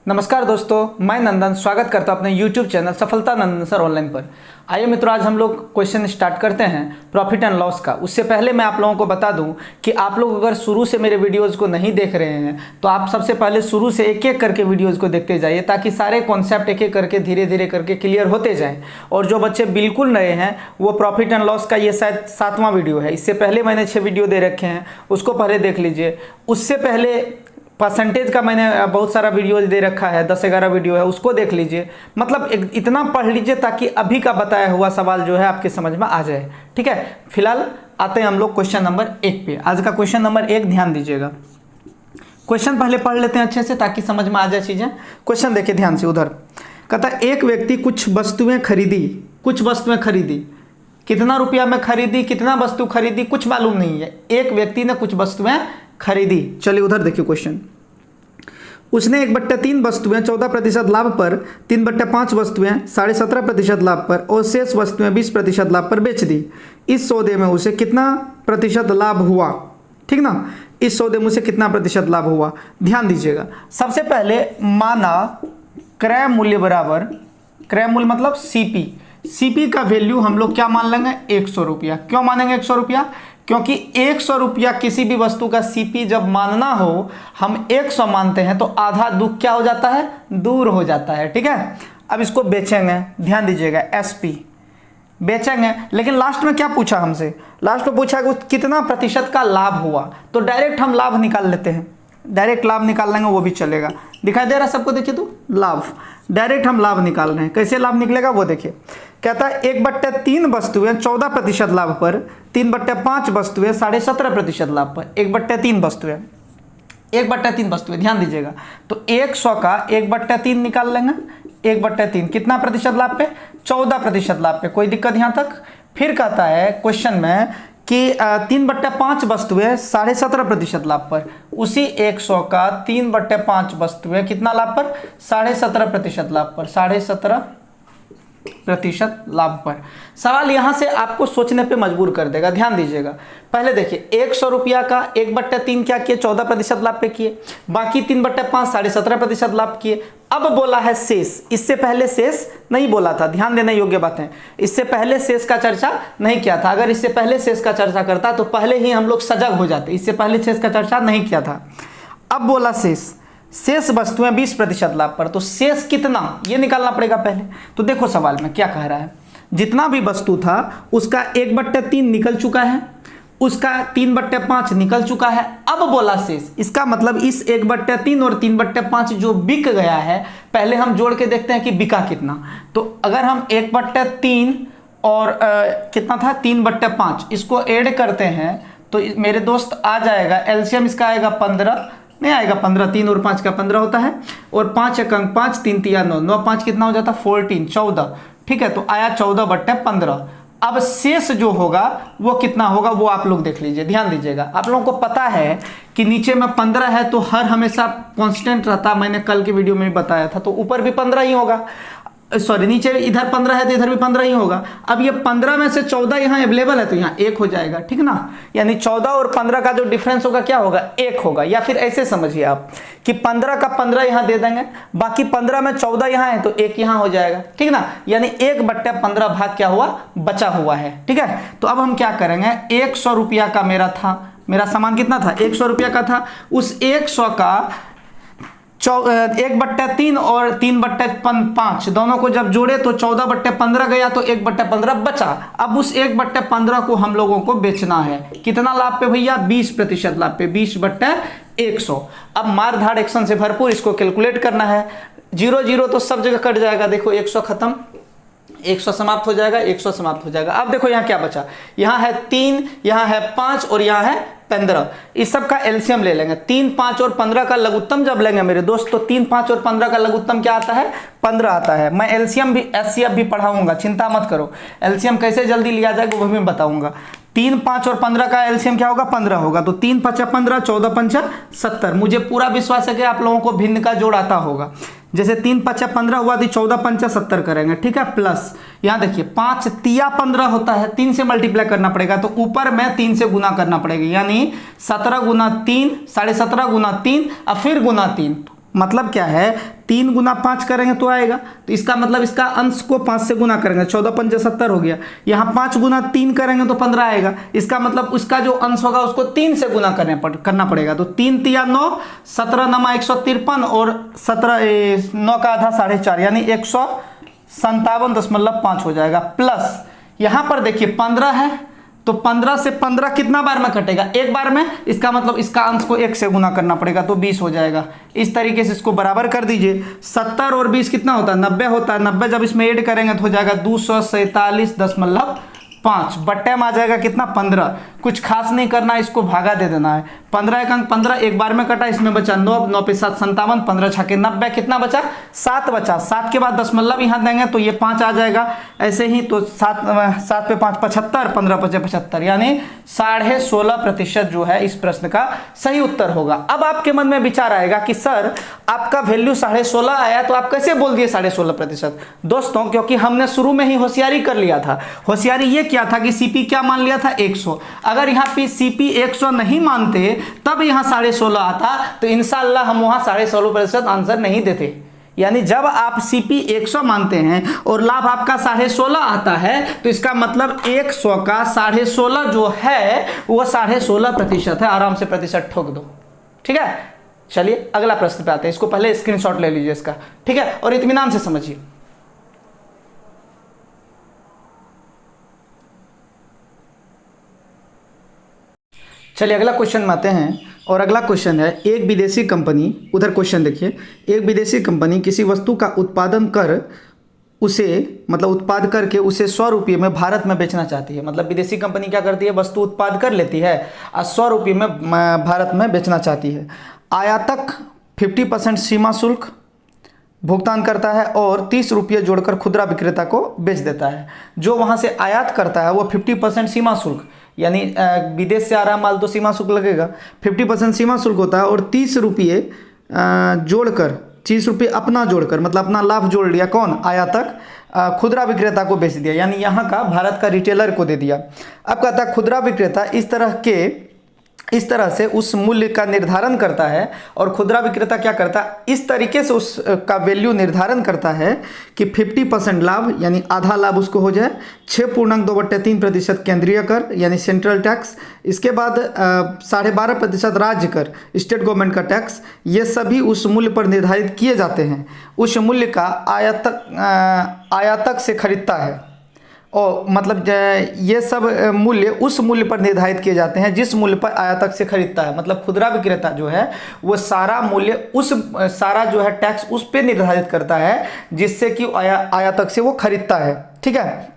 नमस्कार दोस्तों, मैं नंदन स्वागत करता हूं अपने YouTube चैनल सफलता नंदन सर ऑनलाइन पर। आइए मित्रों, आज हम लोग क्वेश्चन स्टार्ट करते हैं प्रॉफिट एंड लॉस का। उससे पहले मैं आप लोगों को बता दूं कि आप लोग अगर शुरू से मेरे वीडियोस को नहीं देख रहे हैं तो आप सबसे पहले शुरू से एक एक करके वीडियोस को देखते जाइए, ताकि सारे कॉन्सेप्ट एक एक करके धीरे धीरे करके क्लियर होते जाएँ। और जो बच्चे बिल्कुल नए हैं वो प्रॉफिट एंड लॉस का ये शायद 7वां वीडियो है। इससे पहले मैंने 6 वीडियो दे रखे हैं, उसको पहले देख लीजिए। उससे पहले परसेंटेज का मैंने बहुत सारा वीडियो दे रखा है, 10-11 वीडियो है, उसको देख लीजिए। मतलब इतना पढ़ लीजिए ताकि अभी का बताया हुआ सवाल जो है आपके समझ में आ जाए। ठीक है, फिलहाल आते हैं हम लोग क्वेश्चन नंबर 1 पे। आज का क्वेश्चन नंबर 1 ध्यान दीजिएगा। क्वेश्चन पहले पढ़ लेते हैं अच्छे से ताकि समझ में आ जाए चीजें। क्वेश्चन देखिए ध्यान से। उधर कहता है एक व्यक्ति कुछ वस्तुएं खरीदी। कितना रुपया में खरीदी, कितना वस्तु खरीदी कुछ मालूम नहीं है। एक व्यक्ति ने कुछ वस्तुएं खरीदी। चलिए उधर देखिए क्वेश्चन। उसने 1/3 वस्तुएं 14% लाभ पर, 3/5 वस्तुएं 17.5% लाभ पर और शेष वस्तुएं 20% लाभ पर बेच दी। इस सौदे में उसे कितना प्रतिशत लाभ हुआ? ठीक ना, इस सौदे में उसे कितना प्रतिशत लाभ हुआ, ध्यान दीजिएगा। सबसे पहले माना क्रय मूल्य बराबर, क्रय मूल्य मतलब सीपी का वैल्यू हम लोग क्या मान लेंगे? 100 रुपया। क्यों मानेंगे 100 रुपया? क्योंकि 100 रुपया किसी भी वस्तु का सीपी जब मानना हो, हम 100 मानते हैं तो आधा दुख क्या हो जाता है? दूर हो जाता है। ठीक है, अब इसको बेचेंगे, ध्यान दीजिएगा, एसपी बेचेंगे। लेकिन लास्ट में क्या पूछा हमसे? लास्ट में पूछा कि कितना प्रतिशत का लाभ हुआ, तो डायरेक्ट हम लाभ निकाल लेते हैं। डायरेक्ट लाभ निकाल लेंगे वो भी चलेगा। दिखाई दे रहा है सबको? देखिए तो लाभ, डायरेक्ट हम लाभ निकाल रहे हैं। कैसे लाभ निकलेगा वो देखिए। कहता है 1/3 वस्तुएं 14% लाभ पर, 3/5 वस्तुएं 17.5% लाभ पर। 1/3 वस्तुएं, 1/3 वस्तुएं, ध्यान दीजिएगा। तो 100 का 1/3 निकाल लेंगे। 1/3 कितना प्रतिशत लाभ पे? 14% लाभ पे। कोई दिक्कत यहाँ तक? फिर कहता है क्वेश्चन में कि 3/5 वस्तुएं 17.5% लाभ पर। उसी 100 का 3/5 वस्तुएं कितना लाभ पर? 17.5% लाभ पर। 17% लाभ पर। सवाल यहां से आपको सोचने पे मजबूर कर देगा। ध्यान दीजिएगा। पहले देखिए 100 रुपया का 1/3 क्या किए? 14% लाभ पे किए। बाकी 3/5 17.5% लाभ किए। अब बोला है शेष। इससे पहले शेष नहीं बोला था, ध्यान देने योग्य बात है। इससे पहले शेष का चर्चा नहीं किया था। अगर इससे पहले शेष का चर्चा करता तो पहले ही हम लोग सजग हो जाते। इससे पहले शेष का चर्चा नहीं किया था। अब बोला शेष वस्तुएं 20% लाभ पर। तो शेष कितना ये निकालना पड़ेगा पहले। तो देखो सवाल में क्या कह रहा है, जितना भी वस्तु था उसका 1/3 निकल चुका है, उसका 3/5 निकल चुका है। अब बोला शेष। इसका मतलब इस 1/3 और 3/5 जो बिक गया है, पहले हम जोड़ के देखते हैं कि बिका कितना। तो अगर हम 1/3 और कितना था 3/5 इसको ऐड करते हैं तो मेरे दोस्त आ जाएगा, एलसीएम इसका आएगा 15, नहीं आएगा 15, 3 और 5 का 15 होता है, और 5 एक अंक 5, 3 3 9, 9 5 कितना हो जाता? 14। ठीक है, तो आया 14/15। अब शेष जो होगा वो कितना होगा वो आप लोग देख लीजिए, ध्यान दीजिएगा। आप लोगों को पता है कि नीचे में 15 है तो हर हमेशा कांस्टेंट रहता। मैंने कल की वीडियो में भी बताया था। तो ऊपर भी 15 ही होगा, सॉरी नीचे इधर 15 है तो इधर भी 15 ही होगा। अब ये 15 में से 14 यहाँ अवेलेबल है तो यहाँ 1 हो जाएगा। ठीक ना, यानी 14 और 15 का जो डिफरेंस होगा क्या होगा? 1 होगा। या फिर ऐसे समझिए आप कि 15 का 15 यहाँ दे देंगे, बाकी 15 में 14 यहाँ है तो 1 यहाँ हो जाएगा। ठीक ना, यानी 1/15 भाग क्या हुआ? बचा हुआ है। ठीक है, तो अब हम क्या करेंगे? 100 रुपया का मेरा सामान कितना था? 100 रुपया का था। उस 100 का 1/3 और 3/5 दोनों को जब जोड़े तो 14/15 गया तो 1/15 बचा। अब उस 1/15 को हम लोगों को बेचना है। कितना लाभ पे भैया? 20% लाभ पे, 20/100। अब मारधाड़ एक्शन से भरपूर इसको कैलकुलेट करना है। 0 तो सब जगह कट जाएगा। देखो 100 खत्म, 100 समाप्त हो जाएगा, 100 समाप्त हो जाएगा। अब देखो यहाँ क्या बचा? यहाँ है 3, यहाँ है 5 और यहाँ है 15। इस सब का एलसीएम ले लेंगे। 3, 5 और 15 का लघुत्तम जब लेंगे मेरे दोस्त तो 3, 5 और 15 का लघुत्तम क्या आता है? 15 आता है। मैं एलसीएम भी एचसीएफ भी पढ़ाऊंगा, चिंता मत करो। एलसीएम कैसे जल्दी लिया जाएगा वो भी बताऊंगा। 3, 5 और 15 का एलसीएम क्या होगा? 15 होगा। तो 3 5 15, 14 5 70। मुझे पूरा विश्वास है कि आप लोगों को भिन्न का जोड़ आता होगा। जैसे 3 5 15 हुआ तो 14 5 70 करेंगे। ठीक है, प्लस यहाँ देखिए 5 तिया 15 होता है, 3 से मल्टीप्लाई करना पड़ेगा तो ऊपर में 3 से गुना करना पड़ेगा, यानी 17 गुना 3, 17.5 गुना 3 और फिर गुना 3, मतलब क्या है, 3 गुना 5 करेंगे तो आएगा, तो इसका मतलब इसका अंश को 5 से गुना करेंगे, 14 पंजे 70 हो गया। यहाँ 5 गुना 3 करेंगे तो 15 आएगा, इसका मतलब उसका जो अंश होगा उसको 3 से गुना करना पड़ेगा। तो 3 तिया 9, 17 नमा 153 और 9 का आधा 4.5 यानी 157.5 हो जाएगा। प्लस यहाँ पर देखिए 15 है, तो 15 से 15 कितना बार में कटेगा, एक बार में, इसका मतलब इसका अंश को 1 से गुना करना पड़ेगा तो 20 हो जाएगा। इस तरीके से इसको बराबर कर दीजिए। 70 और 20 कितना होता है, 90 होता है। 90 जब इसमें ऐड करेंगे तो हो जाएगा 247.5, बट्टे में आ जाएगा कितना, 15। कुछ खास नहीं करना, इसको भागा दे देना है। 15 एक अंक 15 एक बार में कटा, इसमें बचा 9, 9 पे 7 57, 15 छके 90, कितना बचा, 7 बचा। 7 के बाद दशमलव यहाँ देंगे तो ये 5 आ जाएगा, ऐसे ही तो 7 पे 5 75, 15 पचे 75 यानी 16.5% जो है इस प्रश्न का सही उत्तर होगा। अब आपके मन में विचार आएगा कि सर आपका वैल्यू 16.5 आया तो आप कैसे बोल दिए 16.5%। दोस्तों क्योंकि हमने शुरू में ही होशियारी कर लिया था। होशियारी ये क्या था कि सीपी क्या मान लिया था, 100। अगर यहाँ पे सीपी 100 नहीं मानते तब यहाँ 16.5 आता तो इंशाल्लाह हम वहाँ 16.5% आंसर नहीं देते। यानी जब आप सीपी 100 मानते हैं और लाभ आपका 16.5 आता है तो इसका मतलब 100 का 16.5 जो है वो 16.5% है। आराम से प्रतिशत ठोक दो, ठीक है। चलिए अगला प्रश्न पे आते हैं। इसको पहले स्क्रीनशॉट ले लीजिए इसका, ठीक है, और इत्मीनान से समझिए। चलिए अगला क्वेश्चन में आते हैं और अगला क्वेश्चन है, एक विदेशी कंपनी, उधर क्वेश्चन देखिए, एक विदेशी कंपनी किसी वस्तु का उत्पादन कर उसे मतलब उत्पाद करके उसे 100 रुपये में भारत में बेचना चाहती है। मतलब विदेशी कंपनी क्या करती है, वस्तु उत्पाद कर लेती है और 100 रुपये में भारत में बेचना चाहती है। आयातक 50% सीमा शुल्क भुगतान करता है और 30 रुपये जोड़कर खुदरा विक्रेता को बेच देता है। जो वहाँ से आयात करता है वो 50% सीमा शुल्क, यानी विदेश से आ रहा माल तो सीमा शुल्क लगेगा, 50% सीमा शुल्क होता है और 30 रुपये जोड़कर, 30 रुपये अपना जोड़कर मतलब अपना लाभ जोड़ लिया, कौन, आयातक, खुदरा विक्रेता को बेच दिया, यानी यहाँ का भारत का रिटेलर को दे दिया। अब कहता है खुदरा विक्रेता इस तरह से उस मूल्य का निर्धारण करता है और खुदरा विक्रेता क्या करता है, इस तरीके से उसका वैल्यू निर्धारण करता है कि 50% लाभ यानी आधा लाभ उसको हो जाए, 6.2/3% केंद्रीय कर यानी सेंट्रल टैक्स, इसके बाद 12.5% राज्य कर स्टेट गवर्नमेंट का टैक्स, ये सभी उस मूल्य पर निर्धारित किए जाते हैं। उस मूल्य का आयातक से खरीदता है और मतलब ये सब मूल्य उस मूल्य पर निर्धारित किए जाते हैं जिस मूल्य पर आयातक से खरीदता है। मतलब खुदरा विक्रेता जो है वो सारा मूल्य सारा जो है टैक्स उस पर निर्धारित करता है जिससे कि आयातक से वो खरीदता है, ठीक है।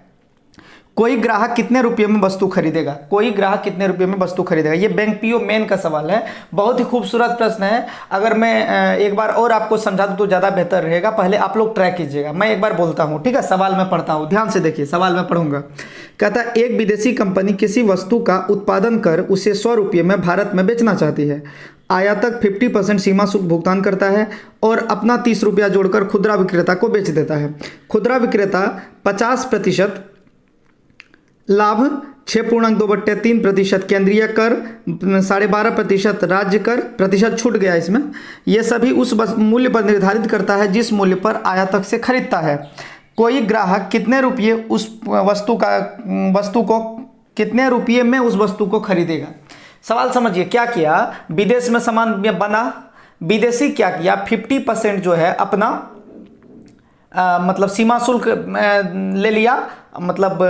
कोई ग्राहक कितने रुपये में वस्तु खरीदेगा, कोई ग्राहक कितने रुपये में वस्तु खरीदेगा, ये बैंक पीओ मेन का सवाल है। बहुत ही खूबसूरत प्रश्न है। अगर मैं एक बार और आपको समझा दूं तो ज़्यादा बेहतर रहेगा। पहले आप लोग ट्रैक कीजिएगा, मैं एक बार बोलता हूँ, ठीक है। सवाल में पढ़ता हूँ, ध्यान से देखिए, सवाल में पढ़ूंगा। कहता है एक विदेशी कंपनी किसी वस्तु का उत्पादन कर उसे 100 रुपये में भारत में बेचना चाहती है। आयातक 50% सीमा शुल्क भुगतान करता है और अपना 30 रुपया जोड़कर खुदरा विक्रेता को बेच देता है। खुदरा विक्रेता 50% लाभ, 6.2/3% केंद्रीय कर, 12.5% राज्य कर, प्रतिशत छूट गया इसमें, ये सभी उस मूल्य पर निर्धारित करता है जिस मूल्य पर आयातक से खरीदता है। कोई ग्राहक कितने रुपये उस वस्तु को कितने रुपये में उस वस्तु को खरीदेगा। सवाल समझिए, क्या किया, विदेश में सामान बना, विदेशी क्या किया, 50% जो है अपना मतलब सीमा शुल्क ले लिया, मतलब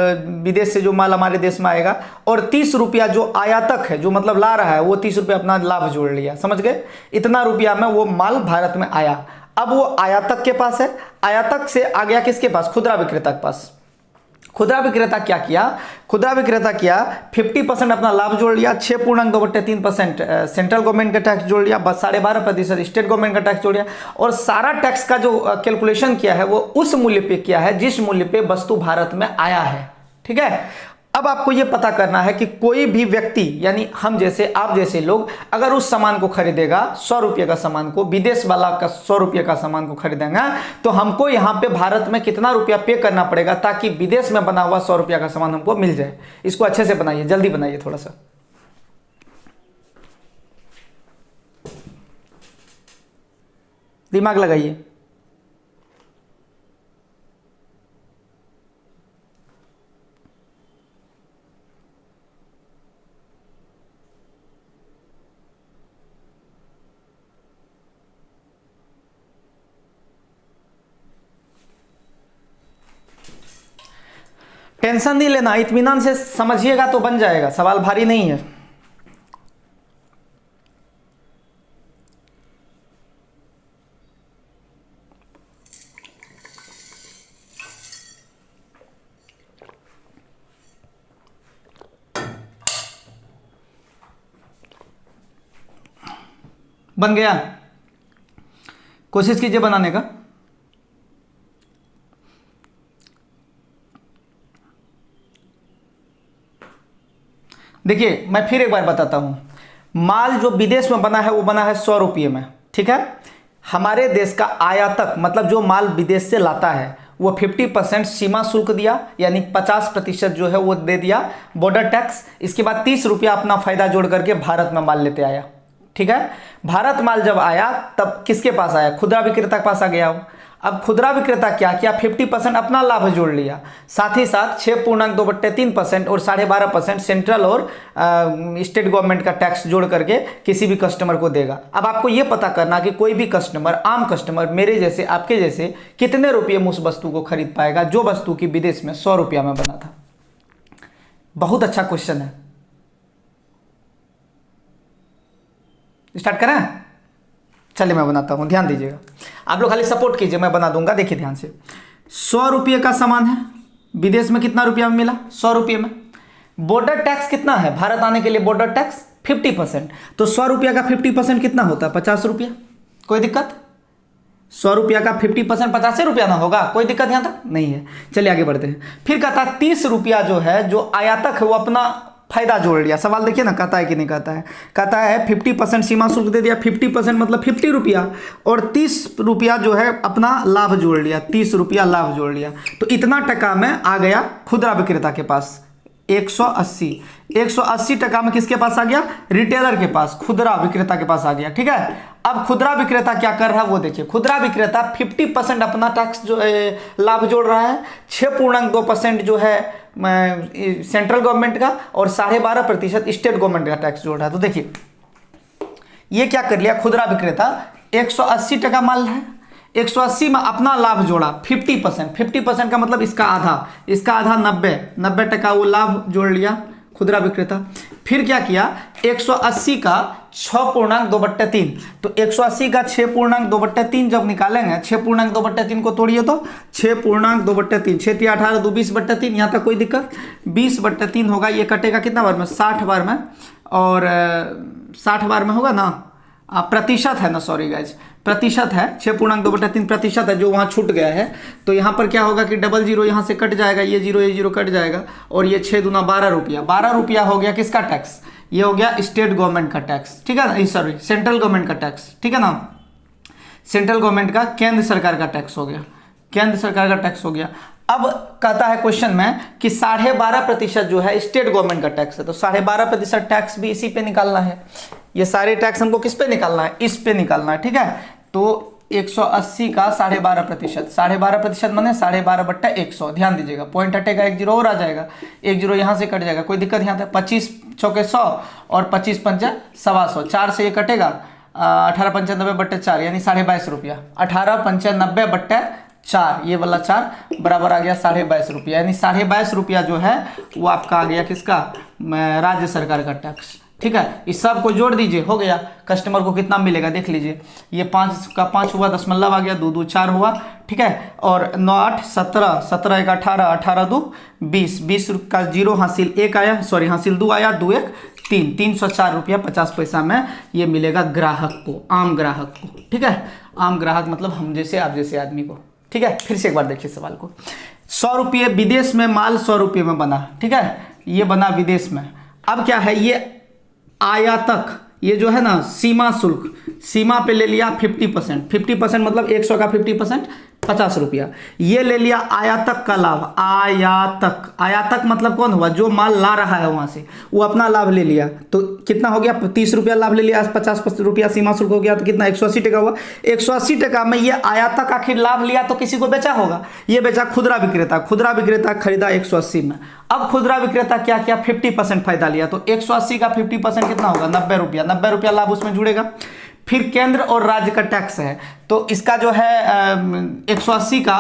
विदेश से जो माल हमारे देश में आएगा, और 30 रुपया जो आयातक है जो मतलब ला रहा है वो 30 रुपया अपना लाभ जोड़ लिया, समझ गए। इतना रुपया में वो माल भारत में आया। अब वो आयातक के पास है, आयातक से आ गया किसके पास, खुदरा विक्रेता के पास। खुदरा विक्रेता क्या किया, खुदरा विक्रेता क्या 50% अपना लाभ जोड़ लिया, 6.2/3% सेंट्रल गवर्नमेंट का टैक्स जोड़ लिया, बस 12.5% स्टेट गवर्नमेंट का टैक्स जोड़ लिया, और सारा टैक्स का जो कैलकुलेशन किया है वो उस मूल्य पे किया है जिस मूल्य पे वस्तु भारत में आया है, ठीक है। अब आपको ये पता करना है कि कोई भी व्यक्ति यानी हम जैसे आप जैसे लोग अगर उस सामान को खरीदेगा 100 रुपये का सामान को, विदेश वाला का 100 रुपये का सामान को खरीदेगा तो हमको यहाँ पे भारत में कितना रुपया पे करना पड़ेगा ताकि विदेश में बना हुआ 100 रुपये का सामान हमको मिल जाए। इसको अच्छे से बनाइए, जल्दी बनाइए थोड़ा सा। दिमाग लगाइए। टेंशन नहीं लेना, इत्मीनान से समझिएगा तो बन जाएगा, सवाल भारी नहीं है। बन गया, कोशिश कीजिए बनाने का। देखिए मैं फिर एक बार बताता हूँ, माल जो विदेश में बना है वो बना है 100 रुपये में, ठीक है। हमारे देश का आयातक मतलब जो माल विदेश से लाता है वो 50% सीमा शुल्क दिया, यानी 50% जो है वो दे दिया बॉर्डर टैक्स। इसके बाद 30 रुपया अपना फायदा जोड़ करके भारत में माल लेते आया, ठीक है। भारत माल जब आया तब किसके पास आया? खुदरा विक्रेता के पास आ गया। अब खुदरा विक्रेता क्या किया? 50% अपना लाभ जोड़ लिया, साथ ही साथ 6.2/3% और 12.5% सेंट्रल और स्टेट गवर्नमेंट का टैक्स जोड़ करके किसी भी कस्टमर को देगा। अब आपको यह पता करना कि कोई भी कस्टमर, आम कस्टमर मेरे जैसे आपके जैसे कितने रुपये में उस वस्तु को खरीद पाएगा जो वस्तु की विदेश में 100 रुपया में बना था। बहुत अच्छा क्वेश्चन है, स्टार्ट करें? चलिए मैं बनाता हूं, ध्यान दीजिएगा। आप लोग खाली सपोर्ट कीजिए, मैं बना दूंगा। देखिए ध्यान से, 100 रुपये का सामान है, विदेश में कितना रुपया में मिला? 100 रुपये में। बॉर्डर टैक्स कितना है? भारत आने के लिए बॉर्डर टैक्स 50%, तो 100 रुपया का 50% कितना होता है? 50 रुपया। कोई दिक्कत? 100 रुपया का 50% 50 रुपया ना होगा? कोई दिक्कत यहाँ तक नहीं है। चलिए आगे बढ़ते हैं। फिर कहता है 30 रुपया जो है, जो आयातक है वो अपना फायदा जोड़ लिया। सवाल देखिए ना, कहता है कि नहीं कहता है? कहता है 50% सीमा शुल्क दे दिया, 50% मतलब 50 रुपया, और 30 रुपया जो है अपना लाभ जोड़ लिया, 30 रुपया लाभ जोड़ लिया। तो इतना टका में आ गया खुदरा विक्रेता के पास 180 टका में किसके पास आ गया? रिटेलर के पास, खुदरा विक्रेता के पास आ गया, ठीक है। अब खुदरा विक्रेता क्या कर रहा है वो देखिए। खुदरा विक्रेता 50% अपना टैक्स जो लाभ जोड़ रहा है, 6.2% जो है सेंट्रल गवर्नमेंट का, और 12.5% स्टेट गवर्नमेंट का टैक्स जोड़ रहा है। तो देखिए ये क्या कर लिया खुदरा विक्रेता, 180 टका माल है, 180 में अपना लाभ जोड़ा 50% का मतलब इसका आधा 90 टका वो लाभ जोड़ लिया खुदरा विक्रेता। फिर क्या किया? 180 का 6.2/3, तो 180 का 6.2/3 जब निकालेंगे, 6.2/3 को तोड़िए तो 6.2/3, 6 × 18 2 20/3, यहाँ तक कोई दिक्कत? 20/3 होगा। ये कटेगा कितना बार में? 60 बार में, और 60 बार में होगा ना, प्रतिशत है ना, सॉरी गाइज, प्रतिशत है, 6.2/3 प्रतिशत है जो वहाँ छूट गया है। तो यहाँ पर क्या होगा कि डबल जीरो यहाँ से कट जाएगा, ये जीरो कट जाएगा, और ये 6 दूना 12 रुपया। 12 रुपया हो गया किसका टैक्स? ये हो गया स्टेट गवर्नमेंट का टैक्स, ठीक है ना, सॉरी सेंट्रल गवर्नमेंट का टैक्स, ठीक है ना। सेंट्रल गवर्नमेंट का, केंद्र सरकार का टैक्स हो गया, केंद्र सरकार का टैक्स हो गया। अब कहता है क्वेश्चन में कि 12.5% जो है स्टेट गवर्नमेंट का टैक्स है, तो 12.5% टैक्स भी इसी पे निकालना है। ये सारे टैक्स हमको किस पे निकालना है? इस पे निकालना है, ठीक है। तो 180 का 12.5%, 12.5% माने 12/100। ध्यान दीजिएगा, पॉइंट हटेगा, 1 जीरो और आ जाएगा, 1 जीरो यहाँ से कट जाएगा, कोई दिक्कत यहाँ तक? 25 चौके 100 और 25 पंचे 125, 4 से ये कटेगा, 18 पंचे 90/4 यानी 22.5 रुपया, 18 पंचे 90/4, ये वाला 4 बराबर आ गया 22.5 रुपया, यानी 22.5 रुपया जो है वो आपका आ गया किसका? राज्य सरकार का टैक्स, ठीक है। इस सब को जोड़ दीजिए, हो गया। कस्टमर को कितना मिलेगा देख लीजिए, ये 5 का 5 हुआ, दशमलव आ गया, 2 2 4 हुआ, ठीक है। और 9 8 17, 17 1 18, 18 2 20, 20 का जीरो हासिल 1 आया, सॉरी हासिल 2 आया, 2 1 3, 304 रुपया 50 पैसा में ये मिलेगा ग्राहक को, आम ग्राहक को, ठीक है। आम ग्राहक मतलब हम जैसे आप जैसे आदमी को, ठीक है। फिर से एक बार देखिए सवाल को। 100 रुपये विदेश में माल 100 रुपये में बना, ठीक है, ये बना विदेश में। अब क्या है? ये आयातक, ये जो है ना सीमा शुल्क, सीमा पे ले लिया 50%, 50% मतलब 100 का 50% 50 रुपया। ये ले लिया आयातक का लाभ, आयातक, आयातक मतलब कौन हुआ, जो माल ला रहा है वहां से, वो अपना लाभ ले लिया, तो कितना हो गया, 30 रुपया लाभ ले लिया, 50 रुपया सीमा शुल्क हो गया, तो कितना 180 टका हुआ। 180 टका में ये आयातक आखिर लाभ लिया तो किसी को बेचा होगा, ये बेचा खुदरा विक्रेता, खुदरा विक्रेता खरीदा 180 में। अब खुदरा विक्रेता क्या किया, 50% फायदा लिया, तो 180 का 50% कितना होगा, 90 रुपया, 90 रुपया लाभ उसमें जुड़ेगा। फिर केंद्र और राज्य का टैक्स है, तो इसका जो है 180 का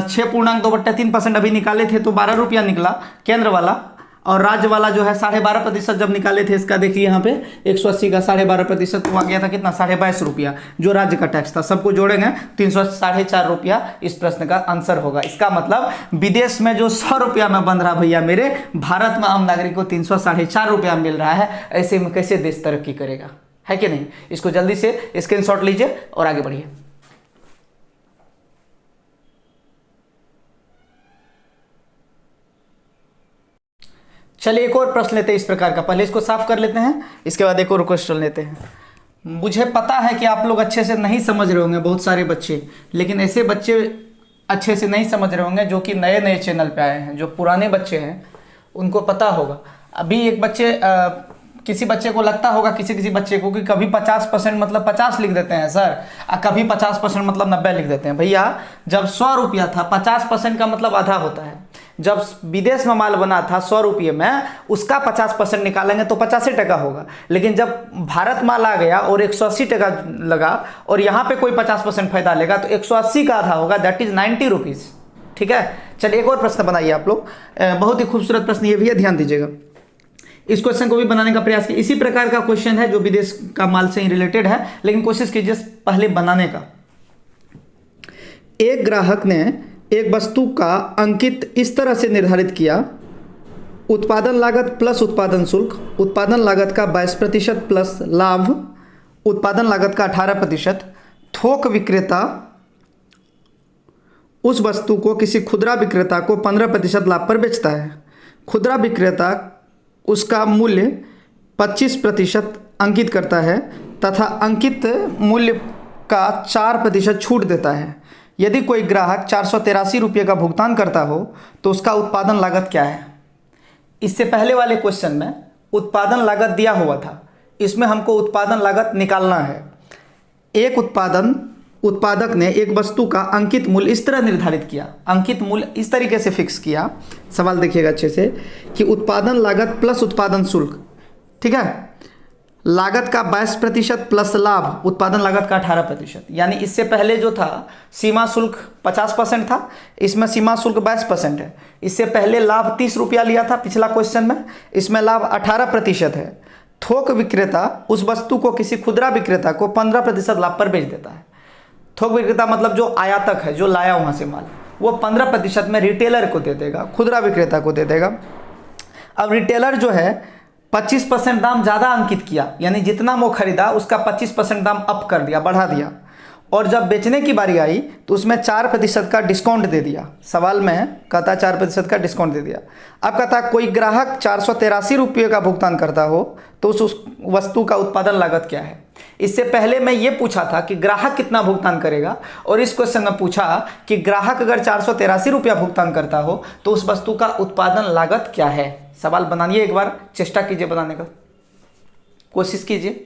6.2/3% अभी निकाले थे तो 12 रुपया निकला केंद्र वाला, और राज्य वाला जो है 12.5% जब निकाले थे इसका, देखिए यहाँ पे 180 का 12.5% तो आ गया था कितना, 22.5 रुपया जो राज्य का टैक्स था। सबको जोड़ेंगे 304.5 रुपया इस प्रश्न का आंसर होगा। इसका मतलब विदेश में जो 100 रुपया में बन रहा भैया मेरे, भारत में आम नागरिक को 304.5 रुपया मिल रहा है, ऐसे में कैसे देश तरक्की करेगा, है कि नहीं। इसको जल्दी से स्क्रीनशॉट लीजिए और आगे बढ़िए। चलिए एक और प्रश्न लेते हैं इस प्रकार का, पहले इसको साफ कर लेते हैं, इसके बाद एक और क्वेश्चन लेते हैं। मुझे पता है कि आप लोग अच्छे से नहीं समझ रहे होंगे, बहुत सारे बच्चे, लेकिन ऐसे बच्चे अच्छे से नहीं समझ रहे होंगे जो कि नए नए चैनल पे आए हैं। जो पुराने बच्चे हैं उनको पता होगा। अभी एक बच्चे किसी बच्चे को लगता होगा, किसी बच्चे को, कि कभी 50% मतलब 50 लिख देते हैं सर, कभी 50% मतलब 90 लिख देते हैं। भैया जब 100 रुपया था, 50% का मतलब आधा होता है। जब विदेश में माल बना था 100 रुपये में, उसका 50% निकालेंगे तो 85 टका होगा। लेकिन जब भारत माल आ गया और 180 टका लगा और यहाँ पे कोई 50% फायदा लेगा तो 180 का आधा होगा, दैट इज 90 रुपीज़। ठीक है, चलिए एक और प्रश्न बनाइए आप लोग, बहुत ही खूबसूरत प्रश्न ये भी है, ध्यान दीजिएगा। इस क्वेश्चन को भी बनाने का प्रयास कीजिए। इसी प्रकार का क्वेश्चन है जो विदेश का माल से ही रिलेटेड है, लेकिन कोशिश कीजिए पहले बनाने का। एक ग्राहक ने एक वस्तु का अंकित इस तरह से निर्धारित किया, उत्पादन लागत प्लस उत्पादन शुल्क, उत्पादन लागत का 22% प्लस लाभ, उत्पादन लागत का 18%। थोक विक्रेता उस वस्तु को किसी खुदरा विक्रेता को 15% लाभ पर बेचता है। खुदरा विक्रेता उसका मूल्य 25% अंकित करता है तथा अंकित मूल्य का 4% छूट देता है। यदि कोई ग्राहक 483 रुपये का भुगतान करता हो तो उसका उत्पादन लागत क्या है। इससे पहले वाले क्वेश्चन में उत्पादन लागत दिया हुआ था, इसमें हमको उत्पादन लागत निकालना है। एक उत्पादक ने एक वस्तु का अंकित मूल्य इस तरह निर्धारित किया, अंकित मूल्य इस तरीके से फिक्स किया, सवाल देखिएगा अच्छे से, कि उत्पादन लागत प्लस उत्पादन शुल्क, ठीक है, लागत का 22% प्लस लाभ, उत्पादन लागत का 18%। यानी इससे पहले जो था सीमा शुल्क 50% था, इसमें सीमा शुल्क 22% है। इससे पहले लाभ 30 रुपया लिया था पिछला क्वेश्चन में, इसमें लाभ 18% है। थोक विक्रेता उस वस्तु को किसी खुदरा विक्रेता को 15% लाभ पर बेच देता है। थोक विक्रेता मतलब जो आयातक है, जो लाया वहाँ से माल, वो 15% में रिटेलर को दे देगा, खुदरा विक्रेता को दे देगा। अब रिटेलर जो है 25% दाम ज़्यादा अंकित किया, यानी जितना वो खरीदा उसका 25% दाम अप कर दिया, बढ़ा दिया, और जब बेचने की बारी आई तो उसमें 4% का डिस्काउंट दे दिया। सवाल में कहता 4% का डिस्काउंट दे दिया। अब कहता कोई ग्राहक 483 रुपये का भुगतान करता हो तो उस वस्तु का उत्पादन लागत क्या है। इससे पहले मैं ये पूछा था कि ग्राहक कितना भुगतान करेगा, और इस क्वेश्चन में पूछा कि ग्राहक अगर 483 रुपया भुगतान करता हो तो उस वस्तु का उत्पादन लागत क्या है। सवाल बनाइए, एक बार चेष्टा कीजिए बनाने का, कोशिश कीजिए।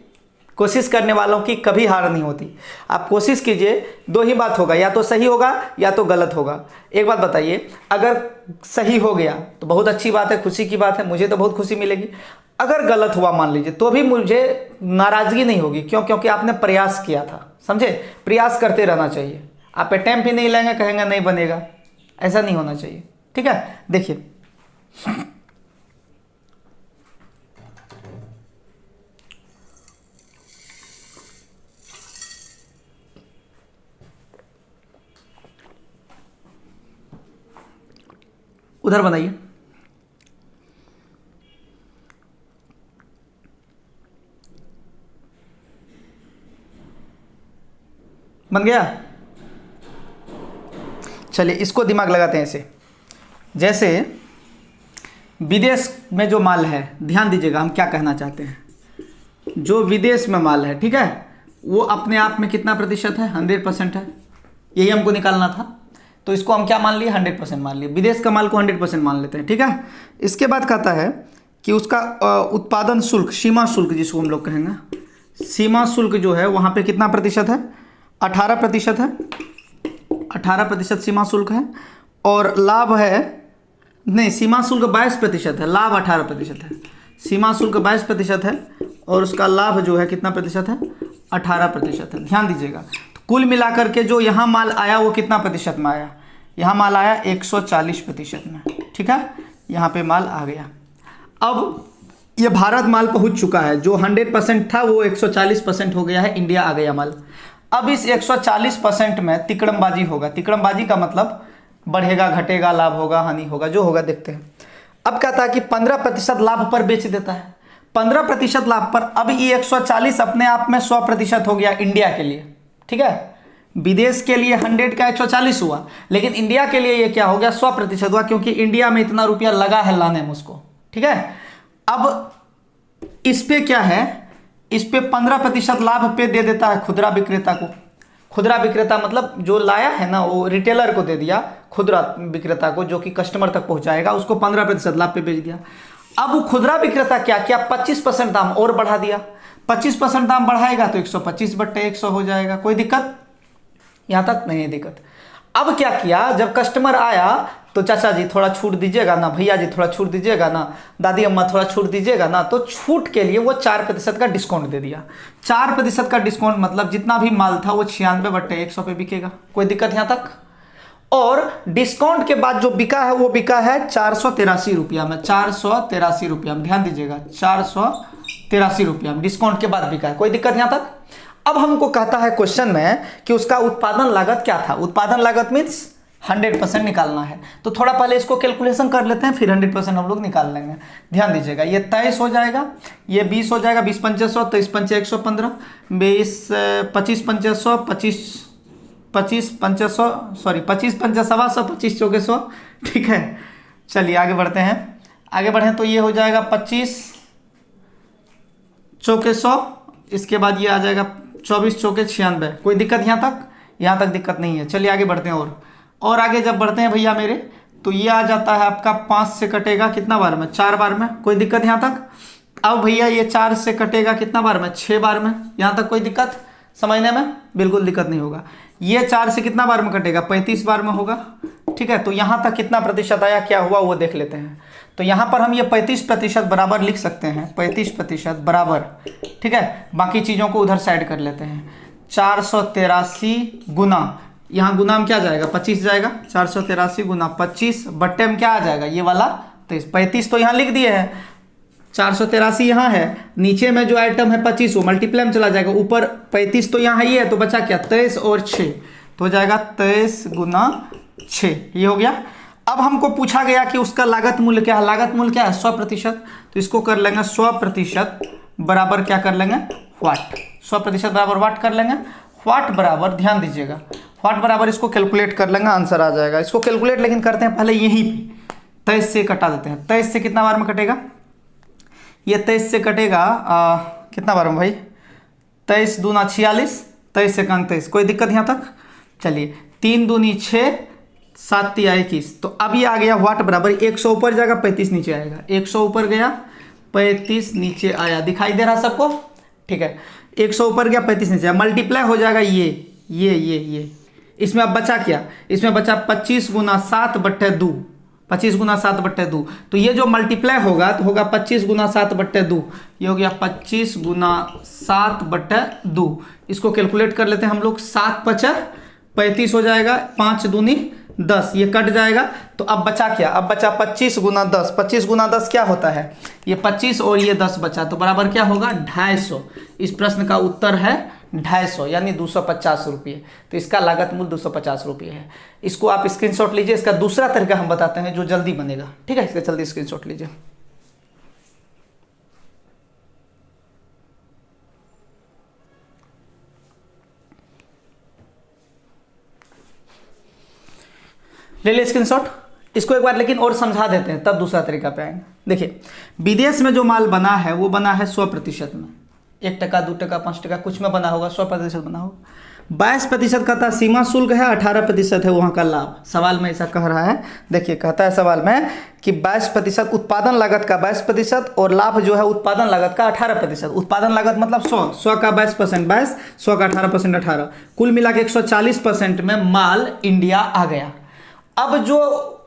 कोशिश करने वालों की कभी हार नहीं होती। आप कोशिश कीजिए, दो ही बात होगा, या तो सही होगा या तो गलत होगा। एक बात बताइए, अगर सही हो गया तो बहुत अच्छी बात है, खुशी की बात है, मुझे तो बहुत खुशी मिलेगी। अगर गलत हुआ मान लीजिए तो भी मुझे नाराज़गी नहीं होगी, क्यों, क्योंकि आपने प्रयास किया था, समझे। प्रयास करते रहना चाहिए। आप अटेम्प्ट ही नहीं लेंगे, कहेंगे नहीं बनेगा, ऐसा नहीं होना चाहिए। ठीक है, देखिए उधर बनाइए। बन गया। चलिए इसको दिमाग लगाते हैं ऐसे, जैसे विदेश में जो माल है, ध्यान दीजिएगा हम क्या कहना चाहते हैं। जो विदेश में माल है, ठीक है, वो अपने आप में कितना प्रतिशत है, 100% है, यही हमको निकालना था। तो इसको हम क्या मान लिए, 100% मान लिए, विदेश का माल को 100% मान लेते हैं, ठीक है। इसके बाद कहता है कि उसका उत्पादन शुल्क, सीमा शुल्क जिसको हम लोग कहेंगे, सीमा शुल्क जो है वहाँ पे कितना प्रतिशत है, 18% है, 18% सीमा शुल्क है। और लाभ है, नहीं, सीमा शुल्क 22% है, लाभ 18% है। सीमा शुल्क 22% है और उसका लाभ जो है कितना प्रतिशत है, 18% है। ध्यान दीजिएगा, तो कुल मिलाकर के जो यहाँ माल आया वो कितना प्रतिशत में आया, यहाँ माल आया 140% में, ठीक है, यहाँ पे माल आ गया। अब ये भारत माल पहुँच चुका है, जो 100% था वो 140% हो गया है, इंडिया आ गया माल। अब इस 140% में तिकड़मबाजी होगा। तिकड़मबाजी का मतलब बढ़ेगा, घटेगा, लाभ होगा, हानि होगा, जो होगा देखते हैं। अब कहता है कि 15% लाभ पर बेच देता है, 15% लाभ पर। अब ये 140 अपने आप में 100% हो गया इंडिया के लिए, ठीक है। विदेश के लिए 100 का 140 हुआ, लेकिन इंडिया के लिए ये क्या हो गया, 100% हुआ, क्योंकि इंडिया में इतना रुपया लगा है लाने में उसको, ठीक है। अब इस पे क्या है, इस पे 15% लाभ पे दे देता है खुदरा विक्रेता को। खुदरा विक्रेता मतलब जो लाया है ना, वो रिटेलर को दे दिया, खुदरा विक्रेता को, जो कि कस्टमर तक पहुंचाएगा, उसको 15% लाभ पे बेच दिया। अब खुदरा विक्रेता क्या किया, 25% दाम और बढ़ा दिया। 25% दाम बढ़ाएगा तो 125/100 हो जाएगा। कोई दिक्कत, यहां तक नहीं है दिक्कत। अब क्या किया, जब कस्टमर आया तो चाचा जी थोड़ा छूट दीजिएगा ना, भैया जी थोड़ा छूट दीजिएगा ना, दादी अम्मा थोड़ा छूट दीजिएगा ना, तो छूट के लिए वो 4% का डिस्काउंट दे दिया। 4% का डिस्काउंट मतलब जितना भी माल था वो 96/100 पे बिकेगा। कोई दिक्कत यहाँ तक। और डिस्काउंट के बाद जो बिका है वो बिका है 483 रुपया में, 483 रुपया में, ध्यान दीजिएगा, 483 रुपया में डिस्काउंट के बाद बिका है। कोई दिक्कत यहाँ तक। अब हमको कहता है क्वेश्चन में कि उसका उत्पादन लागत क्या था। उत्पादन लागत मीन्स 100% निकालना है, तो थोड़ा पहले इसको कैलकुलेशन कर लेते हैं, फिर 100% हम लोग निकाल लेंगे। ध्यान दीजिएगा, ये 23 हो जाएगा, ये 20 हो जाएगा, 20 पंचे 100, 23 पंचे 115, 25 पंचे 100, 25 पंचे 100, सॉरी 25 पंचे 125, 25 चौके 100, ठीक है। चलिए आगे बढ़ते हैं, आगे बढ़ें तो ये हो जाएगा 25 चौके 100, इसके बाद ये आ जाएगा 24 चौके 96। कोई दिक्कत यहाँ तक दिक्कत नहीं है। चलिए आगे बढ़ते हैं, और आगे जब बढ़ते हैं भैया मेरे, तो ये आ जाता है आपका 5 से कटेगा कितना बार में, 4 बार में। कोई दिक्कत यहाँ तक। अब भैया ये 4 से कटेगा कितना बार में, 6 बार में। यहाँ तक कोई दिक्कत समझने में, बिल्कुल दिक्कत नहीं होगा। ये 4 से कितना बार में कटेगा, 35 बार में होगा, ठीक है। तो यहाँ तक कितना प्रतिशत आया, क्या हुआ वो देख लेते हैं। तो यहाँ पर हम ये 35% बराबर लिख सकते हैं, 35% बराबर, ठीक है। बाकी चीज़ों को उधर साइड कर लेते हैं। 483 गुना, यहाँ गुना में क्या जाएगा, 25 जाएगा। 483 गुना 25 बट्टे में क्या आ जाएगा, ये वाला 23। 35 तो यहाँ लिख दिए हैं, 483 यहाँ है, नीचे में जो आइटम है 25 वो मल्टीप्लाई में चला जाएगा, ऊपर 35 तो यहाँ ही है, तो बचा क्या, 23 और 6, तो हो जाएगा 23 गुना 6, ये हो गया। अब हमको पूछा गया कि उसका लागत मूल्य क्या है। लागत मूल्य क्या है, 100%, तो इसको कर लेंगे 100% बराबर क्या कर लेंगे, वाट। 100% बराबर वाट कर लेंगे। वाट बराबर, ध्यान दीजिएगा, वाट बराबर इसको कैलकुलेट कर लेंगे, आंसर आ जाएगा। इसको कैलकुलेट लेकिन करते हैं पहले यहीं पे, 23 से कटा देते हैं। 23 से कितना बार में कटेगा, ये 23 से कटेगा कितना बार में भाई, 23 दूना 46, 23 से 23। कोई दिक्कत यहाँ तक। चलिए 3 दूनी 6, 7 तिया 21, तो अब ये आ गया वाट बराबर 100 ऊपर जाएगा, 35 नीचे आएगा। 100 ऊपर गया, 35 नीचे आया, दिखाई दे रहा सबको, ठीक है। 100 ऊपर गया, 35 नीचे आया, मल्टीप्लाई हो जाएगा ये। इसमें अब बचा क्या, इसमें बचा 25 गुना 7/2, 25 गुना 7/2। तो ये जो मल्टीप्लाई होगा तो होगा 25 गुना 7/2, ये हो गया 25 गुना 7/2। इसको कैलकुलेट कर लेते हैं हम लोग, 7 पचा 35 हो जाएगा, 5 दूनी 10, ये कट जाएगा। तो अब बचा क्या, अब बचा 25 गुना 10। 25 गुना 10 क्या होता है, ये 25 और ये 10 बचा, तो बराबर क्या होगा, 250। इस प्रश्न का उत्तर है 250, यानी 250 रुपये। तो इसका लागत मूल्य 250 रुपये है। इसको आप स्क्रीनशॉट लीजिए। इसका दूसरा तरीका हम बताते हैं जो जल्दी बनेगा, ठीक है। इसका जल्दी स्क्रीनशॉट लीजिए। ले ले स्क्रीनशॉट। इसको एक बार लेकिन और समझा देते हैं, तब दूसरा तरीका पे आएंगे। देखिए, विदेश में जो माल बना है वो बना है 100% में, 1 टका 2 टका 5 टका कुछ में बना होगा, 100% बना होगा। 22% का था सीमा शुल्क है, 18% है वहाँ का लाभ। सवाल में ऐसा कह रहा है, देखिए कहता है सवाल में कि 22% उत्पादन लागत का 22% और लाभ जो है उत्पादन लागत का 18%। उत्पादन लागत मतलब 100 का 22%, 22, 100 का 18%, 18, कुल मिला के 140% में माल इंडिया आ गया। अब जो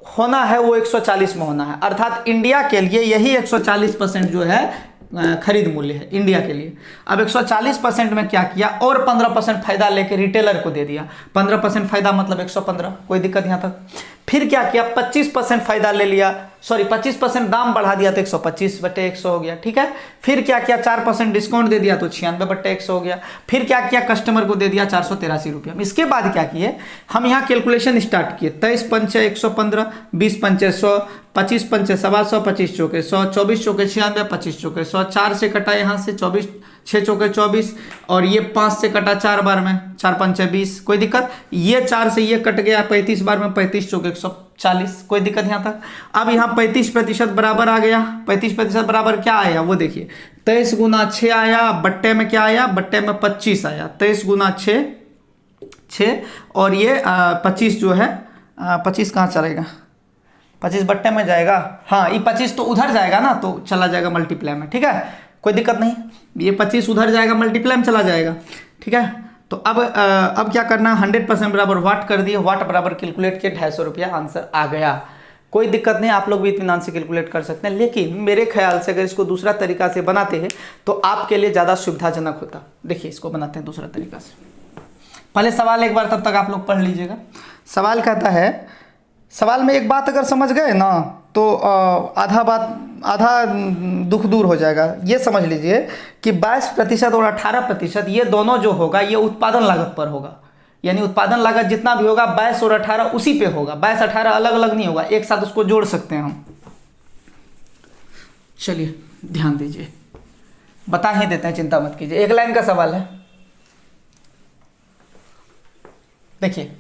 होना है वो 140 में होना है, अर्थात इंडिया के लिए यही 140% जो है खरीद मूल्य है इंडिया के लिए। अब 140% में क्या किया, और 15% फायदा लेके रिटेलर को दे दिया। 15% फायदा मतलब 115, कोई दिक्कत यहाँ तक। फिर क्या किया, 25% फायदा ले लिया, सॉरी 25% दाम बढ़ा दिया तो 125/100 हो गया, ठीक है। फिर क्या किया, 4% डिस्काउंट दे दिया तो 96/100 हो गया। फिर क्या किया, कस्टमर को दे दिया 483 रुपया। इसके बाद क्या किए, हम यहाँ कैलकुलेशन स्टार्ट किए। 23 पंचे 115, 20 पंचे 100, 25 पंचे 125, 25 चौके 100, 24 चौके 96, 25 चौके 100, 4 से कटा यहाँ से 24, 6 चौके 24, और ये 5 से कटा 4 बार में, 4 पंचे 20, कोई दिक्कत। ये 4 से ये कट गया 35 बार में, 35 चौके 140, कोई दिक्कत यहाँ तक। अब यहाँ 35% बराबर आ गया। 35% बराबर क्या आया वो देखिए, 23 गुना 6 आया, बट्टे में क्या आया, बट्टे में 25 आया। 23 गुना 6, और ये 25 जो है 25 कहाँ चलेगा, 25 बट्टे में जाएगा, हाँ ये 25 तो उधर जाएगा ना, तो चला जाएगा मल्टीप्लाई में, ठीक है, कोई दिक्कत नहीं। ये 25 उधर जाएगा, मल्टीप्लाई में चला जाएगा, ठीक है। तो अब क्या करना, 100% बराबर वाट कर दिए, वाट बराबर कैलकुलेट किए, 250 रुपया आंसर आ गया। कोई दिक्कत नहीं, आप लोग भी इत्मीनान से कैलकुलेट कर सकते हैं, लेकिन मेरे ख्याल से अगर इसको दूसरा तरीका से बनाते हैं तो आपके लिए ज़्यादा सुविधाजनक होता। देखिए इसको बनाते हैं दूसरा तरीका से। पहले सवाल एक बार तब तक आप लोग पढ़ लीजिएगा। सवाल कहता है, सवाल में एक बात अगर समझ गए ना तो आधा दुख दूर हो जाएगा। ये समझ लीजिए कि 22% और 18% ये दोनों जो होगा ये उत्पादन लागत पर होगा, यानी उत्पादन लागत जितना भी होगा 22 और 18 उसी पे होगा। 22 18 अलग अलग नहीं होगा, एक साथ उसको जोड़ सकते हैं हम। चलिए ध्यान दीजिए, बता ही देते हैं, चिंता मत कीजिए। एक लाइन का सवाल है, देखिए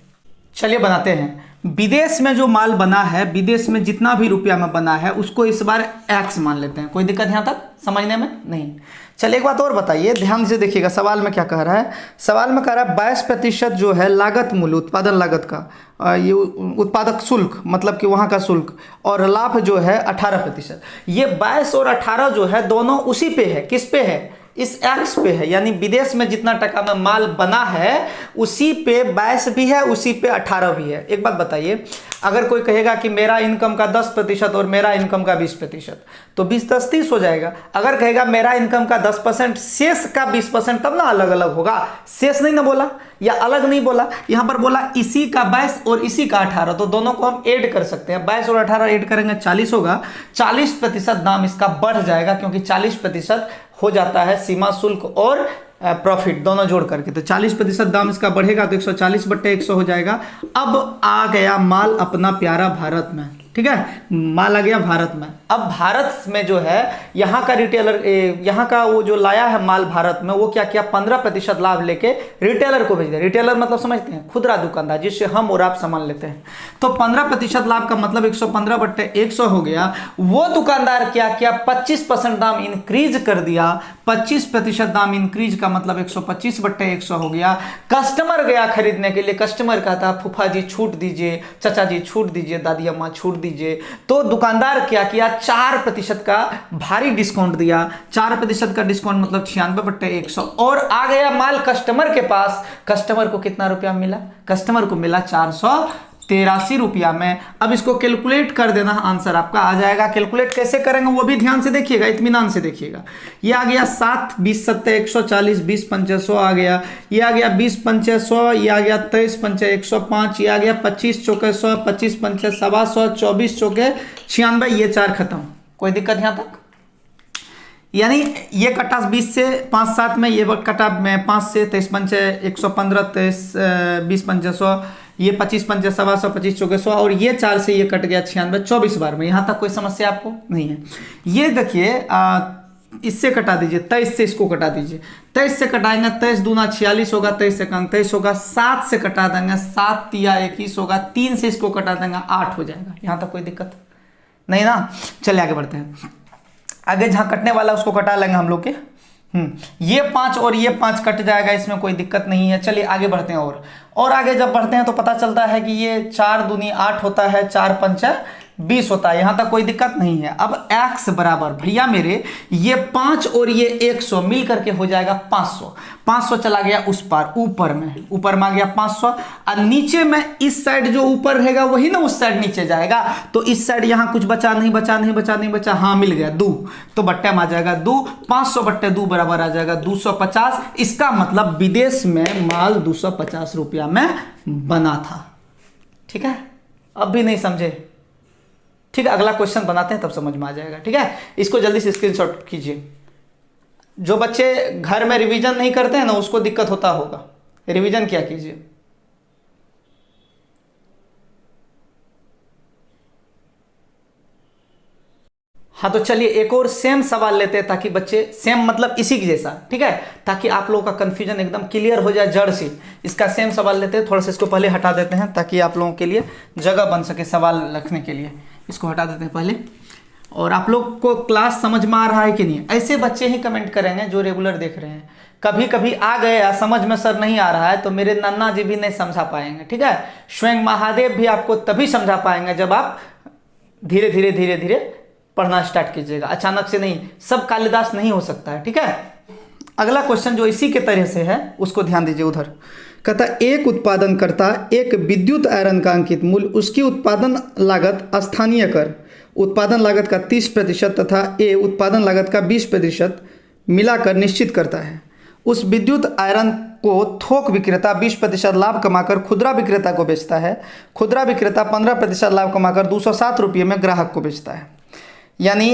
चलिए बनाते हैं। विदेश में जो माल बना है, विदेश में जितना भी रुपया में बना है उसको इस बार एक्स मान लेते हैं। कोई दिक्कत यहाँ तक समझने में नहीं। चलिए एक बात और बताइए, ध्यान से देखिएगा सवाल में क्या कह रहा है। सवाल में कह रहा है 22% जो है लागत मूल्य, उत्पादन लागत का, ये उत्पादक शुल्क मतलब कि वहाँ का शुल्क, और लाभ जो है 18%। ये 22 और 18 जो है दोनों उसी पे है, किस पे है, इस एक्स पे है, यानी विदेश में जितना टका में माल बना है उसी पे 22 भी है, उसी पे 18 भी है। एक बात बताइए, अगर कोई कहेगा कि मेरा इनकम का 10% और मेरा इनकम का 20%, तो 20 10 30 हो जाएगा। अगर कहेगा मेरा इनकम का 10%, शेष का 20%, तब ना अलग अलग होगा। शेष नहीं ना बोला या अलग नहीं बोला, यहाँ पर बोला इसी का 22 और इसी का 18, तो दोनों को हम ऐड कर सकते हैं। 22 और 18 ऐड करेंगे 40 होगा। 40% दाम इसका बढ़ जाएगा, क्योंकि 40% हो जाता है सीमा शुल्क और प्रॉफिट दोनों जोड़ करके, तो 40% दाम इसका बढ़ेगा तो 140/100 हो जाएगा। अब आ गया माल अपना प्यारा भारत में, ठीक है, माल आ गया भारत में। अब भारत में जो है यहाँ का रिटेलर, यहाँ का वो जो लाया है माल भारत में, वो क्या किया, 15% लाभ लेके रिटेलर को भेज दिया। रिटेलर मतलब समझते हैं, खुदरा दुकानदार, जिससे हम और आप सामान लेते हैं। तो 15% लाभ का मतलब 115/100 हो गया। वो दुकानदार क्या किया, 25% दाम इंक्रीज कर दिया। 25% दाम इंक्रीज का मतलब 125/100 हो गया। कस्टमर गया खरीदने के लिए, कस्टमर कहता फूफा जी छूट दीजिए, चाचा जी छूट दीजिए, दादी अम्मा छूट दीजिए। तो दुकानदार क्या किया, 4% का भारी डिस्काउंट दिया। 4% का डिस्काउंट मतलब 96/100, और आ गया माल कस्टमर के पास। कस्टमर को कितना रुपया मिला, कस्टमर को मिला 483 रुपया में। अब इसको कैलकुलेट कर देना, आंसर आपका आ जाएगा। कैलकुलेट कैसे करेंगे वो भी ध्यान से देखिएगा, इत्मीनान से देखिएगा। ये आ गया 7 20 7 140, 20 पंचे 100 आ गया। ये आ गया 20 पंचे 100, ये आ गया 23 पंचे 105, ये आ गया 25 चौके 100, 25 पंचे 125, 24 चौके 96, ये 4 खत्म। कोई दिक्कत यहाँ तक, यानी ये कटा 20 से 5 7 में, ये कटा 5 से 23 पंचे 115, 20 पंचे 100, ये 25 पंचे 125, 25 चौके 100, और ये 4 से ये कट गया 96, 24 बार में। यहाँ तक कोई समस्या आपको नहीं है। ये देखिए इससे कटा दीजिए, 23 से इसको कटा दीजिए। 23 से कटाएंगे, 23 दूना 46 होगा, 23 से 23 होगा। 7 से कटा देंगे, 7 तिया 21 होगा। 3 से इसको कटा देंगे, 8 हो जाएगा। यहाँ तक कोई दिक्कत नहीं ना। चलिए आगे बढ़ते हैं। आगे जहाँ कटने वाला उसको कटा लेंगे हम लोग के। ये 5 और ये 5 कट जाएगा, इसमें कोई दिक्कत नहीं है। चलिए आगे बढ़ते हैं। और आगे जब बढ़ते हैं तो पता चलता है कि ये 4 दूनी 8 होता है, 4 पंचा 20 होता है। यहां तक कोई दिक्कत नहीं है। अब x बराबर भैया मेरे ये 5 और ये 100 मिल करके हो जाएगा 500। 500 चला गया उस पार, ऊपर में आ गया 500, और नीचे में इस साइड जो ऊपर रहेगा वही ना उस साइड नीचे जाएगा। तो इस साइड यहां कुछ बचा नहीं, हाँ मिल गया 2, तो बट्टे में आ जाएगा 2। 500 बट्टे 2 बराबर आ जाएगा 250। इसका मतलब विदेश में माल 250 रुपया में बना था। ठीक है, अब भी नहीं समझे? ठीक है, अगला क्वेश्चन बनाते हैं तब समझ में आ जाएगा। ठीक है, इसको जल्दी से स्क्रीनशॉट कीजिए। जो बच्चे घर में रिवीजन नहीं करते हैं ना, उसको दिक्कत होता होगा। रिवीजन क्या कीजिए। हाँ तो चलिए एक और सेम सवाल लेते हैं, ताकि बच्चे सेम मतलब इसी के जैसा, ठीक है, ताकि आप लोगों का कंफ्यूजन एकदम क्लियर हो जाए जड़ से। इसका सेम सवाल लेते हैं। थोड़ा सा इसको पहले हटा देते हैं ताकि आप लोगों के लिए जगह बन सके सवाल रखने के लिए। इसको हटा देते हैं पहले। और आप लोग को क्लास समझ में आ रहा है कि नहीं? ऐसे बच्चे ही कमेंट करेंगे जो रेगुलर देख रहे हैं। कभी कभी आ गया समझ में सर नहीं आ रहा है, तो मेरे नन्ना जी भी नहीं समझा पाएंगे। ठीक है, स्वयं महादेव भी आपको तभी समझा पाएंगे जब आप धीरे धीरे पढ़ना स्टार्ट कीजिएगा। अचानक से नहीं, सब कालिदास नहीं हो सकता है। ठीक है, अगला क्वेश्चन जो इसी के तरह से है उसको ध्यान दीजिए। उधर कहता एक उत्पादन करता एक विद्युत आयरन का अंकित मूल्य, उसकी उत्पादन लागत स्थानीय कर उत्पादन लागत का 30% तथा ए उत्पादन लागत का 20% मिलाकर निश्चित करता है। उस विद्युत आयरन को थोक विक्रेता 20% लाभ कमाकर खुदरा विक्रेता को बेचता है। खुदरा विक्रेता 15% लाभ कमाकर 207 रुपये में ग्राहक को बेचता है। यानी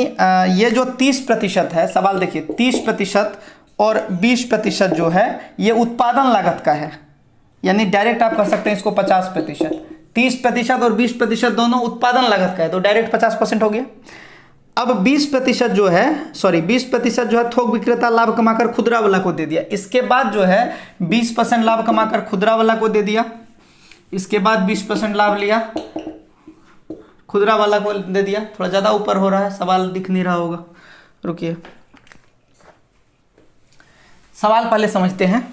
ये जो 30% है, सवाल देखिए, 30% और 20% जो है ये उत्पादन लागत का है। यानी डायरेक्ट आप कह सकते हैं इसको 50%। 30% और 20% दोनों उत्पादन लागत का है, तो डायरेक्ट 50% हो गया। अब 20% जो है, 20% जो है थोक विक्रेता लाभ कमाकर खुदरा वाला को दे दिया। इसके बाद जो है 20% लाभ कमाकर खुदरा वाला को दे दिया। इसके बाद 20% लाभ लिया, खुदरा वाला को दे दिया। थोड़ा ज़्यादा ऊपर हो रहा है, सवाल दिख नहीं रहा होगा, रुकिए। सवाल पहले समझते हैं।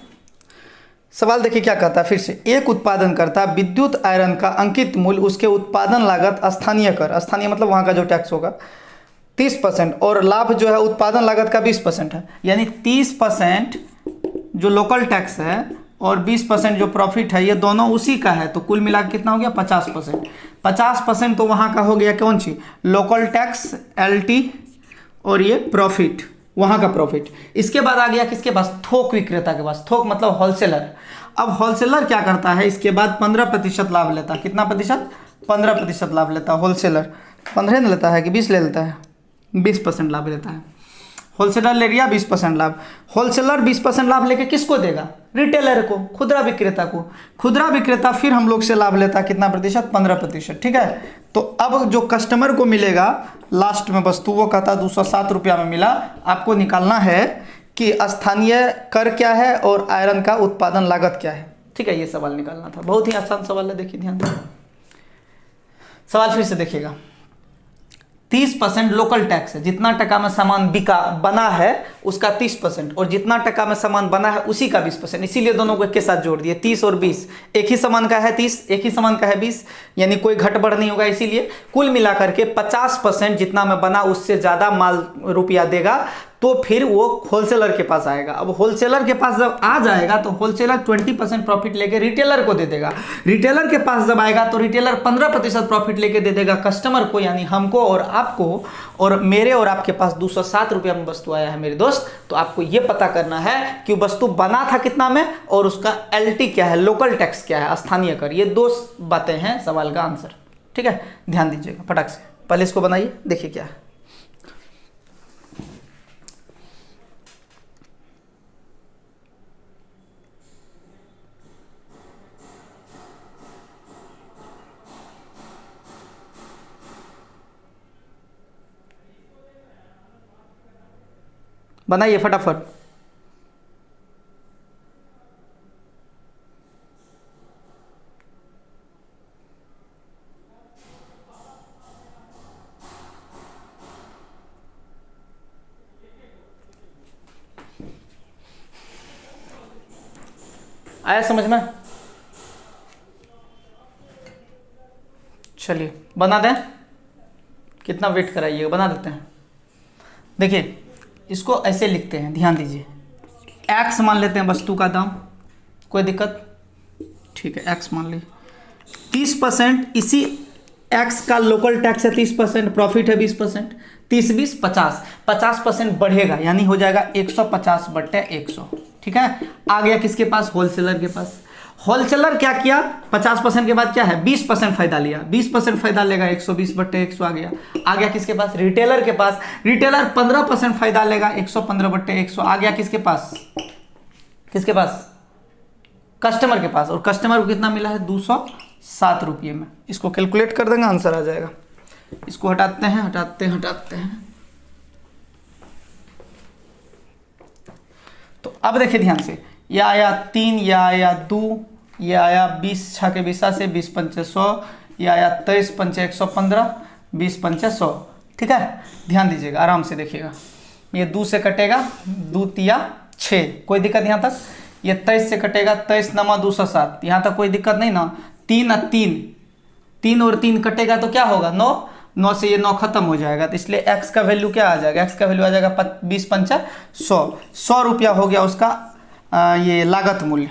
सवाल देखिए क्या कहता है फिर से। एक उत्पादन करता विद्युत आयरन का अंकित मूल्य, उसके उत्पादन लागत स्थानीय कर, स्थानीय मतलब वहाँ का जो टैक्स होगा, 30% और लाभ जो है उत्पादन लागत का 20% है। यानी 30% जो लोकल टैक्स है और 20% जो प्रॉफिट है, ये दोनों उसी का है। तो कुल मिला के कितना हो गया? 50%। 50% तो वहाँ का हो गया कौन सी? लोकल टैक्स, LT, और ये प्रॉफिट, वहाँ का प्रॉफिट। इसके बाद आ गया किसके पास? थोक विक्रेता के पास। थोक मतलब होलसेलर। अब होलसेलर क्या करता है? इसके बाद 15% लाभ लेता है। कितना प्रतिशत? 15% लाभ लेता है होलसेलर। 15 नहीं लेता है कि 20 ले लेता है? 20% लाभ लेता है। होलसेलर ले लिया 20% लाभ। होलसेलर 20% लाभ लेके किसको देगा? रिटेलर को, खुदरा विक्रेता को। खुदरा विक्रेता फिर हम लोग से लाभ लेता कितना प्रतिशत? 15%। ठीक है, तो अब जो कस्टमर को मिलेगा लास्ट में वस्तु, वो कहता 207 रुपया में मिला। आपको निकालना है कि स्थानीय कर क्या है और आयरन का उत्पादन लागत क्या है। ठीक है, ये सवाल निकालना था। बहुत ही आसान सवाल है, देखिए ध्यान से सवाल फिर से देखिएगा। 30% लोकल टैक्स है। जितना टका में सामान बिका बना है उसका 30%, और जितना टका में सामान बना है उसी का 20%। इसीलिए दोनों को एक के साथ जोड़ दिए। 30 और 20, एक ही सामान का है 30, एक ही सामान का है 20, यानी कोई घटबढ़ नहीं होगा। इसीलिए कुल मिलाकर के 50% जितना में बना उससे ज़्यादा माल रुपया देगा, तो फिर वो होलसेलर के पास आएगा। अब होलसेलर के पास जब आ जाएगा तो होलसेलर 20% प्रॉफिट लेके रिटेलर को दे देगा। रिटेलर के पास जब आएगा तो रिटेलर 15% प्रॉफिट लेके दे देगा कस्टमर को, यानी हमको और आपको। और मेरे और आपके पास 207 रुपया में वस्तु आया है मेरे दोस्त। तो आपको ये पता करना है कि वस्तु बना था कितना में और उसका LT क्या है, लोकल टैक्स क्या है, स्थानीय कर। ये 2 बातें हैं सवाल का आंसर। ठीक है, ध्यान दीजिएगा फटाक से। पहले इसको बनाइए, देखिए क्या है। बनाइए फटाफट। आया समझ में? चलिए बना दें, कितना वेट कराइएगा, बना देते हैं। देखिए इसको ऐसे लिखते हैं, ध्यान दीजिए। एक्स मान लेते हैं वस्तु का दाम, कोई दिक्कत? ठीक है, एक्स मान ली। 30% इसी एक्स का लोकल टैक्स है 30%, प्रॉफिट है 20%, 30 20 50, 50% बढ़ेगा यानी हो जाएगा 150/100। ठीक है, आ गया किसके पास? होलसेलर के पास। होलसेलर क्या किया? 50% के बाद क्या है? 20% फायदा लिया, 20% फायदा लेगा, 120/100 आ गया। आ गया किसके पास? रिटेलर के पास। रिटेलर 15% फायदा लेगा, 115/100 आ गया किसके पास? किसके पास? कस्टमर के पास। और कस्टमर को कितना मिला है? 207 रुपये में। इसको कैलकुलेट कर देंगे, आंसर आ जाएगा। इसको हटाते हैं, हटाते हैं। तो अब देखिए ध्यान से, यह आया 3, यह आया 2, यह आया 20 6 के 20 से 20 5 100, यह आया 23 5 115, 20 5 100। ठीक है, ध्यान दीजिएगा, आराम से देखिएगा। ये 2 से कटेगा, 2 तिया 6, कोई दिक्कत यहाँ तक? ये 23 से कटेगा, 23 नमा 207, यहाँ तक कोई दिक्कत नहीं ना? 3 और 3 और 3 कटेगा तो क्या होगा? 9, 9 से ये 9 खत्म हो जाएगा। तो इसलिए x का वैल्यू क्या आ जाएगा? x का वैल्यू आ जाएगा 20 5 100 रुपया हो गया उसका ये लागत मूल्य।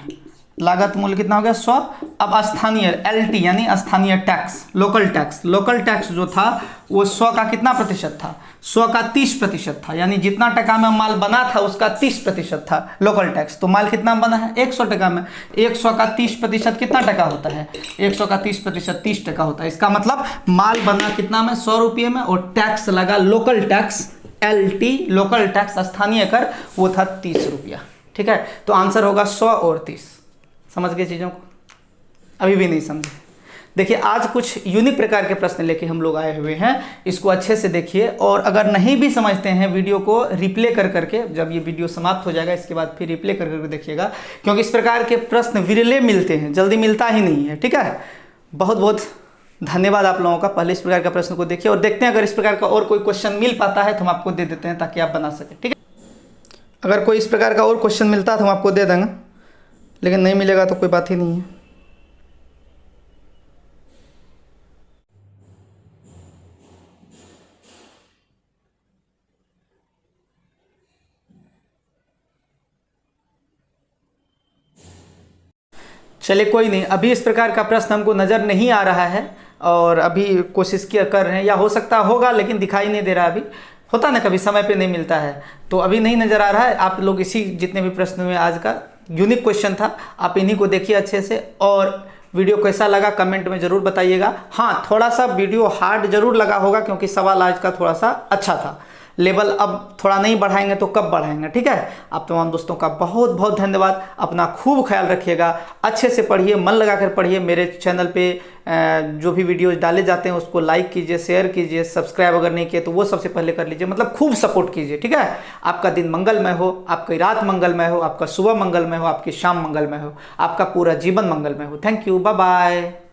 लागत मूल्य कितना हो गया? 100। अब स्थानीय LT यानी स्थानीय टैक्स, लोकल टैक्स जो था वो 100 का कितना प्रतिशत था? 100 का 30% था, यानी जितना टका में माल बना था उसका 30% था लोकल टैक्स। तो माल कितना बना है? 100 टका में। 100 का 30% कितना टका होता है? 100 का 30% 30 टका होता है। इसका मतलब माल बना कितना में? 100 रुपये में, और टैक्स लगा local tax LT, local tax स्थानीय कर, वो था 30 रुपया। ठीक है, तो आंसर होगा 100 और 30। समझ गए चीज़ों को? अभी भी नहीं समझे? देखिए आज कुछ यूनिक प्रकार के प्रश्न लेके हम लोग आए हुए हैं, इसको अच्छे से देखिए। और अगर नहीं भी समझते हैं, वीडियो को रिप्ले कर करके, जब ये वीडियो समाप्त हो जाएगा इसके बाद फिर रिप्ले कर करके देखिएगा, क्योंकि इस प्रकार के प्रश्न विरले मिलते हैं, जल्दी मिलता ही नहीं है। ठीक है, बहुत बहुत धन्यवाद आप लोगों का। पहले इस प्रकार का प्रश्न को देखिए और देखते हैं अगर इस प्रकार का और कोई क्वेश्चन मिल पाता है तो हम आपको दे देते हैं ताकि आप बना सकें। ठीक है, अगर कोई इस प्रकार का और क्वेश्चन मिलता है तो हम आपको दे देंगे, लेकिन नहीं मिलेगा तो कोई बात ही नहीं है। चलिए कोई नहीं, अभी इस प्रकार का प्रश्न हमको नज़र नहीं आ रहा है और अभी कोशिश किया कर रहे हैं, या हो सकता होगा लेकिन दिखाई नहीं दे रहा। अभी होता ना कभी समय पे नहीं मिलता है, तो अभी नहीं नज़र आ रहा है। आप लोग इसी जितने भी प्रश्न में आज का यूनिक क्वेश्चन था, आप इन्हीं को देखिए अच्छे से। और वीडियो कैसा लगा कमेंट में ज़रूर बताइएगा। हाँ, थोड़ा सा वीडियो हार्ड जरूर लगा होगा क्योंकि सवाल आज का थोड़ा सा अच्छा था। लेवल अब थोड़ा नहीं बढ़ाएंगे तो कब बढ़ाएंगे? ठीक है, आप तमाम दोस्तों का बहुत बहुत धन्यवाद। अपना खूब ख्याल रखिएगा, अच्छे से पढ़िए, मन लगाकर पढ़िए। मेरे चैनल पे जो भी वीडियोज डाले जाते हैं उसको लाइक कीजिए, शेयर कीजिए, सब्सक्राइब अगर नहीं किए तो वो सबसे पहले कर लीजिए। मतलब खूब सपोर्ट कीजिए। ठीक है, आपका दिन मंगलमय हो, आपकी रात मंगलमय हो, आपका सुबह मंगलमय हो, आपकी शाम मंगलमय हो, आपका पूरा जीवन मंगलमय हो। Thank you, bye bye.